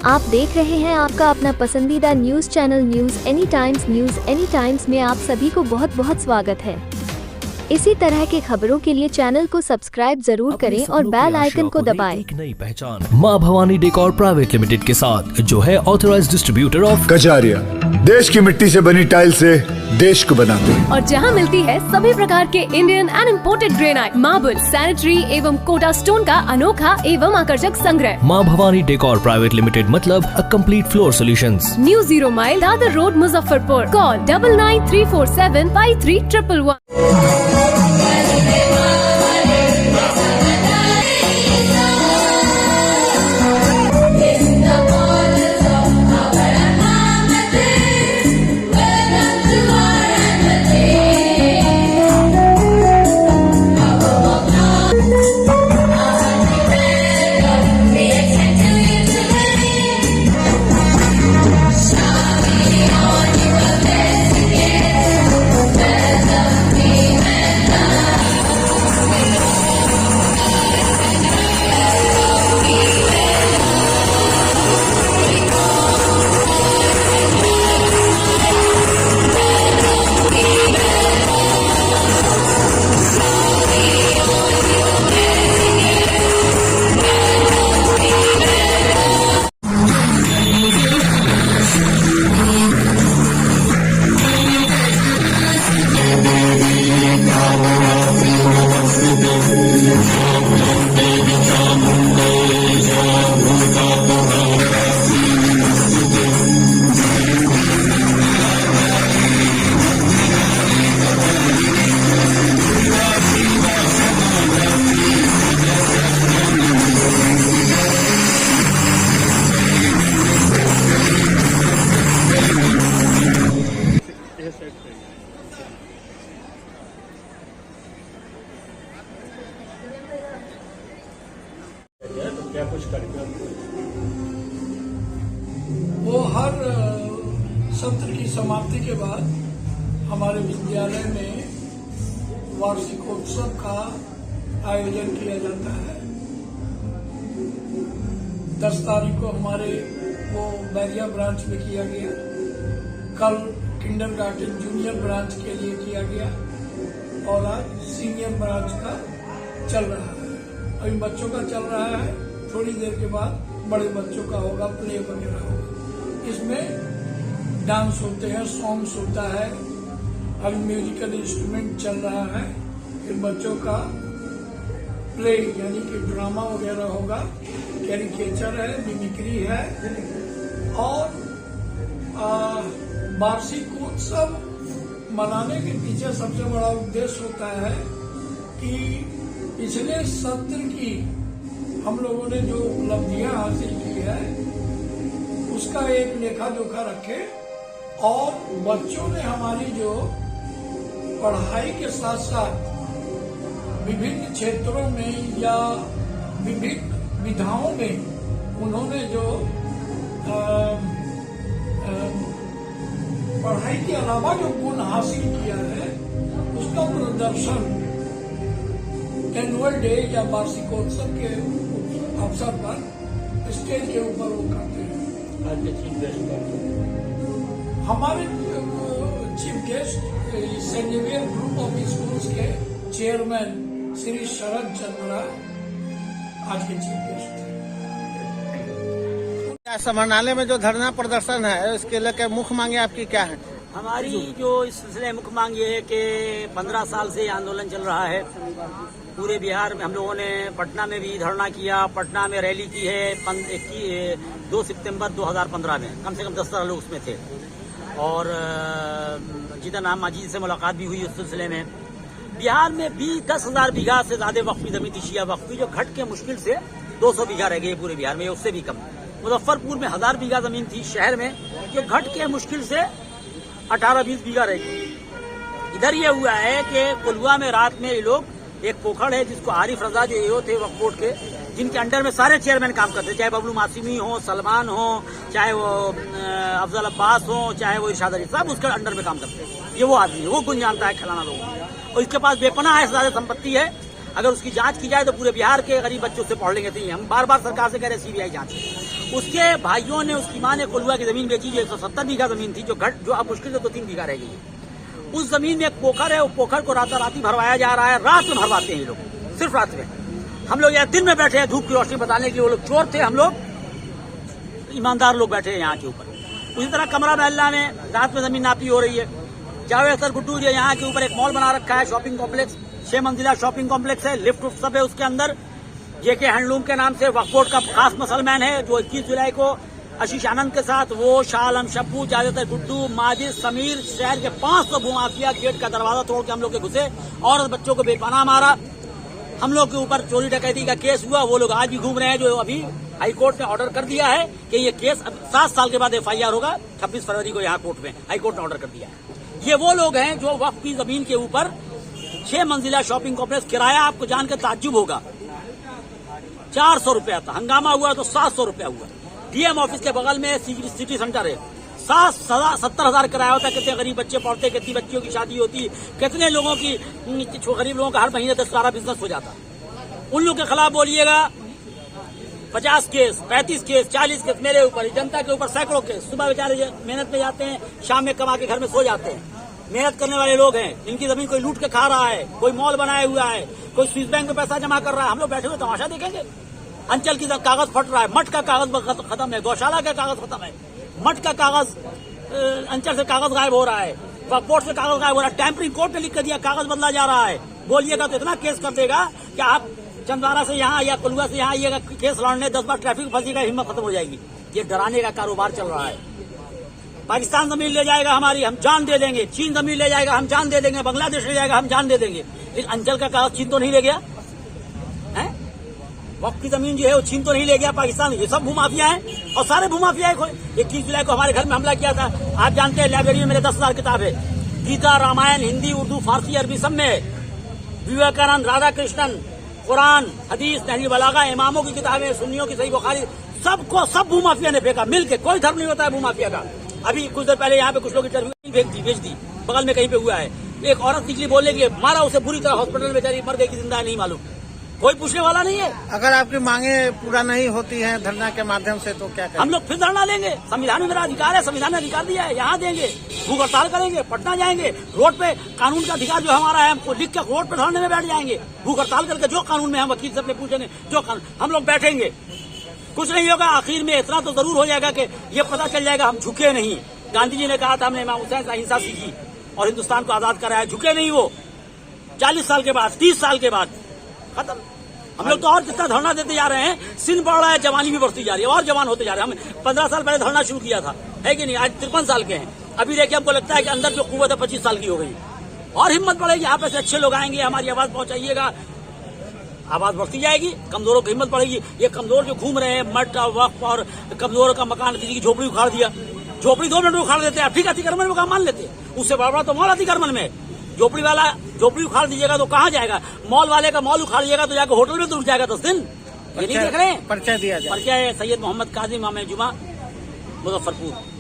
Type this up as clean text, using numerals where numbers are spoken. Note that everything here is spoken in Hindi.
आप देख रहे हैं आपका अपना पसंदीदा news channel news any times में आप सभी को बहुत बहुत स्वागत है। इसी तरह के खबरों के लिए चैनल को सब्सक्राइब जरूर करें और बेल आइकन को दबाएं। एक नई पहचान मां भवानी डेकोर प्राइवेट लिमिटेड के साथ, जो है ऑथराइज्ड डिस्ट्रीब्यूटर ऑफ कजारिया। देश की मिट्टी से बनी टाइल से देश को बनाते हैं। और जहां मिलती है सभी प्रकार के Indian and imported granite, marble, sanitary एवं कोटा स्टोन का अनोखा एवं आकर्षक संग्रह। मां भवानी डेकोर प्राइवेट लिमिटेड मतलब a complete floor solutions. New 0 mile Dadar road, Muzaffarpur. Call 9934753111। क्या कुछ कार्यक्रम वो हर सत्र की समाप्ति के बाद हमारे विद्यालय में वार्षिकोत्सव का आयोजन किया जाता है। 10 तारीख को हमारे वो बैरिया ब्रांच में किया गया, कल किंडरगार्टन जूनियर ब्रांच के लिए किया गया और आज सीनियर ब्रांच का चल रहा है। अभी बच्चों का चल रहा है, थोड़ी देर के बाद बड़े बच्चों का होगा, प्ले वगैरह होगा। इसमें डांस होते हैं, सॉन्ग्स होता है, अभी म्यूजिकल इंस्ट्रूमेंट चल रहा है, फिर बच्चों का प्ले यानी कि ड्रामा वगैरह होगा, कैरिकेचर है, मिमिक्री है। और वार्षिकोत्सव मनाने के पीछे सबसे बड़ा उद्देश्य होता है कि पिछले सत्र की हम लोगों ने जो उपलब्धियां हासिल की है उसका एक लेखा जोखा रखे और बच्चों ने हमारी जो पढ़ाई के साथ साथ विभिन्न क्षेत्रों में या विभिन्न विधाओं में उन्होंने जो पढ़ाई के अलावा जो गुण हासिल किया है उसका प्रदर्शन एनुअल डे या वार्षिकोत्सव के अवसर पर स्टेज के ऊपर वो करते हैं। आज के चीफ गेस्ट हमारे chief guest Saint Xavier group of schools के चेयरमैन श्री शरद चंद्रा आज के चीफ गेस्ट थे। समाहरणालय में जो धरना प्रदर्शन है उसके लेकर मुख्य मांगे आपकी क्या है? हमारी जो इस सिलसिले में मुख्य मांग ये है कि 15 साल से आंदोलन चल रहा है पूरे बिहार में। हम लोगों ने पटना में भी धरना किया, पटना में रैली की है 2 सितंबर 2015 में, कम से कम 10 लोग उसमें थे। और जीतन राम मांझी से मुलाकात भी हुई उस सिलसिले में। बिहार में भी 10,000 बीघा से ज्यादा वक्फी जमीन थी, शिया वक्फी, जो घट के मुश्किल से 200 बीघा रह गई पूरे बिहार में, उससे भी कम। मुजफ्फरपुर में 1000 बीघा जमीन थी शहर में, जो घट के मुश्किल से 18-20 बीघा रह गई। इधर ये हुआ है कि कोल्हुआ में रात में ये लोग, एक पोखर है जिसको आरिफ रजा जो एओ थे वक्फ बोर्ड के, जिनके अंडर में सारे चेयरमैन काम करते, चाहे बबलू मासिमी हो, सलमान हो, चाहे वो अफजल अब्बास हो, चाहे वो इरशाद अली, सब उसके अंडर में काम करते हैं। ये वो आदमी है, वो गुण जानता है खिलाना लोगों को, और इसके पास बेपनाह है ज्यादा संपत्ति है। अगर उसकी जांच की जाए तो पूरे बिहार के गरीब बच्चों से पढ़ लेंगे। तो हम बार बार सरकार से कह रहे सीबीआई जांच। उसके भाइयों ने, उसकी माँ ने कोलुआ की जमीन बेची जो 170 बीघा जमीन थी, जो अब मुश्किल से 2-3 बीघा रह गई है। उस जमीन में एक पोखर है, वो पोखर को राताराती भरवाया जा रहा है। रात में भरवाते हैं ये लोग, सिर्फ रात में। हम लोग यहाँ दिन में बैठे हैं धूप की रोशनी बताने के लिए। वो लोग चोर थे, हम लोग ईमानदार लोग बैठे हैं यहाँ के ऊपर। उसी तरह कमरा महल्ला में रात में जमीन नापी हो रही है। जावेद अख्तर गुड्डू जो यहाँ के ऊपर एक मॉल बना रखा है, शॉपिंग कॉम्प्लेक्स, 6 मंजिला शॉपिंग कॉम्प्लेक्स है, लिफ्ट उफ्ट सब है उसके अंदर। जेके हैंडलूम के नाम से वक्फ बोर्ड का खास मसलमैन है, जो 21 जुलाई को आशीष आनंद के साथ वो शालम, शब्बू, जावेद अख्तर गुड्डू, माजिद, समीर, शहर के 500 भूमाफिया गेट का दरवाजा तोड़ के हम लोग के घुसे, औरत बच्चों को बेपनाह मारा। हम लोग के ऊपर चोरी डकैती का केस हुआ, वो लोग आज भी घूम रहे हैं। जो अभी हाईकोर्ट ने ऑर्डर कर दिया है कि ये केस अब 7 साल के बाद FIR होगा, 26 फरवरी को यहाँ कोर्ट में हाईकोर्ट ने ऑर्डर कर दिया है। ये वो लोग हैं जो वक्फ की जमीन के ऊपर 6 मंजिला शॉपिंग कॉम्प्लेक्स, किराया आपको जानकर ताज्जुब होगा 400 रुपया था, हंगामा हुआ तो 700 रुपया हुआ। DM ऑफिस के बगल में सिटी सेंटर है, 70,000 किराया होता है। कितने गरीब बच्चे पढ़ते, कितनी बच्चियों की शादी होती, कितने लोगों की, गरीब लोगों का हर महीने 10-12 बिजनेस हो जाता। उन लोगों के खिलाफ बोलिएगा 50 केस, 35 केस, 40 केस मेरे ऊपर, जनता के ऊपर सैकड़ों केस। सुबह बेचारे मेहनत में जाते हैं, शाम में कमा के घर में सो जाते हैं। मेहनत करने वाले लोग हैं, इनकी जमीन कोई लूट के खा रहा है, कोई मॉल बनाया हुआ है, कोई स्विस बैंक में पैसा जमा कर रहा है। हम लोग बैठे हुए तमाशा देखेंगे। अंचल की कागज फट रहा है, मठ का कागज खत्म है, गौशाला का कागज खत्म है, मठ का कागज, अंचल से कागज गायब हो रहा है, वक्फ बोर्ड से कागज गायब हो रहा है, टैंपरिंग कोर्ट ने लिख कर दिया, कागज बदला जा रहा है। बोलिएगा तो इतना केस कर देगा कि आप चंदवारा से यहाँ या कोलुआ से यहाँ आइएगा, केस लड़ने 10 बार ट्रैफिक फंसी का हिम्मत खत्म हो जाएगी। ये डराने का कारोबार चल रहा है। पाकिस्तान जमीन ले जाएगा हमारी, हम जान दे देंगे। चीन जमीन ले जाएगा, हम जान दे देंगे। बांग्लादेश ले जाएगा, हम जान दे देंगे। लेकिन अंचल का कागज चीन तो नहीं ले गया है, वक्फ की जमीन जो है वो चीन तो नहीं ले गया पाकिस्तान। ये सब भूमाफिया है, और सारे भूमाफिया है। 21 जुलाई को हमारे घर में हमला किया था। आप जानते हैं लाइब्रेरी में मेरे 10,000 किताब है, गीता, रामायण, हिंदी, उर्दू, फारसी, अरबी सब में, विवेकानंद, राधा कृष्णन, कुरान, हदीस, नहरी बलागा, इमामों की किताबें, सुन्नियों की सही बुखारी, सबको सब भूमाफिया ने फेंका मिलके। कोई धर्म नहीं होता है भूमाफिया का। अभी कुछ देर पहले यहाँ पे कुछ लोग इंटरव्यू भेज दी, बगल में कहीं पे हुआ है। एक औरत निकली बोलने के, मारा उसे बुरी तरह, हॉस्पिटल में बेचारी मर गई कि जिंदा है नहीं मालूम, कोई पूछने वाला नहीं है। अगर आपकी मांगे पूरा नहीं होती हैं धरना के माध्यम से तो क्या करें? हम लोग फिर धरना लेंगे। संविधान में मेरा अधिकार है, संविधान ने अधिकार दिया है, यहाँ देंगे, भूख हड़ताल करेंगे, पटना जाएंगे, रोड पे कानून का अधिकार जो हमारा है, हमको लिख के रोड पे धरने में बैठ जाएंगे, भूख हड़ताल करके। जो कानून में हम वकील से अपने पूछेंगे, जो कानून हम लोग बैठेंगे, कुछ नहीं होगा। आखिर में इतना तो जरूर हो जाएगा कि ये पता चल जाएगा हम झुके नहीं। गांधी जी ने कहा था, हमने इमाम हुसैन से अहिंसा सीखी और हिंदुस्तान को आजाद कराया, झुके नहीं। वो 40 साल के बाद, 30 साल के बाद खत्म। हम लोग तो और जितना धरना देते जा रहे हैं, सिन बढ़ रहा है, जवानी भी बढ़ती जा रही है, और जवान होते जा रहे हैं। हम 15 साल पहले धरना शुरू किया था, है कि नहीं? आज 53 साल के हैं। अभी देखिए, हमको लगता है कि अंदर जो कुव्वत है 25 साल की हो गई, और हिम्मत बढ़ेगी। यहाँ पे से अच्छे लोग आएंगे, हमारी आवाज पहुंचाइएगा, आवाज बढ़ती जाएगी, कमजोरों की हिम्मत बढ़ेगी। ये कमजोर जो घूम रहे हैं, मठ, वक्फ और कमजोरों का मकान, किसी की झोपड़ी उखाड़ दिया, झोपड़ी 2 मिनट में उखाड़ देते हैं, ठीक है, अतिक्रमण में काम मान लेते हैं। उससे बड़ा तो मॉल अतिक्रमण में, झोपड़ी वाला झोपड़ी उखाड़ दीजिएगा तो कहाँ जाएगा? मॉल वाले का मॉल उखाड़ दीजिएगा तो जाकर होटल में तो रुक जाएगा 10 दिन। ये नहीं देख रहे हैं? परिचय दिया जाए। परिचय है सैयद मोहम्मद काजिम, इमाम जुमा, मुजफ्फरपुर।